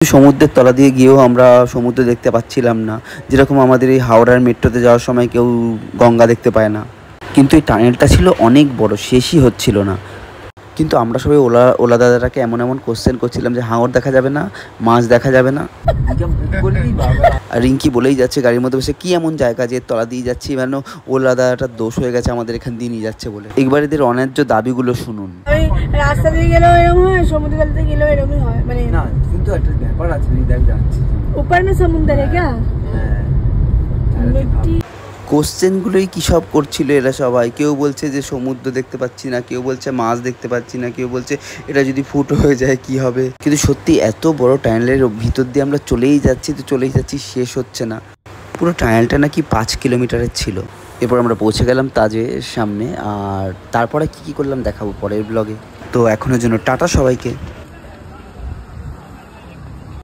সমুদ্রের তলা দিয়ে গিয়েও আমরা সমুদ্র দেখতে পাচ্ছিলাম না, যেরকম আমাদের এই হাওড়ার মেট্রোতে যাওয়ার সময় কেউ গঙ্গা দেখতে পায় না। কিন্তু এই টানেলটা ছিল অনেক বড়, শেষই হচ্ছিল না। কিন্তু আমরা সবাই ওলা দাদাটাকে এমন এমন কোশ্চেন করছিলাম যে হাঙর দেখা যাবে না, মাছ দেখা যাবে না। আর রিঙ্কি বলেই যাচ্ছে গাড়ির মধ্যে বসে, কি এমন জায়গা যে তলা দিয়ে যাচ্ছি, মানে ওলা দাদাটার দোষ হয়ে গেছে আমাদের এখান দিয়ে নিয়ে যাচ্ছে বলে। একবার এদের অন্যায্য দাবিগুলো শুনুন। রাস্তা দিয়ে গেলেও এরকম হয়, সমুদ্র তলাতে গেলেও এরকমই হয়, মানে না কিন্তু একটা ব্যাপার আছে, দেখ যাচ্ছি ऊपर में समुद्र है क्या? কোশ্চেনগুলোই কী সব করছিল এরা সবাই। কেউ বলছে যে সমুদ্র দেখতে পাচ্ছি না, কেউ বলছে মাছ দেখতে পাচ্ছি না, কেউ বলছে এটা যদি ফুটো হয়ে যায় কি হবে। কিন্তু সত্যি এত বড় টানেলের ভিতর দিয়ে আমরা চলেই যাচ্ছি, শেষ হচ্ছে না। পুরো টানেলটা নাকি 5 কিলোমিটারের ছিল। এরপর আমরা পৌঁছে গেলাম তাজের সামনে, আর তারপরে কী করলাম দেখাবো পরের ব্লগে। তো এখনের জন্য টাটা সবাইকে।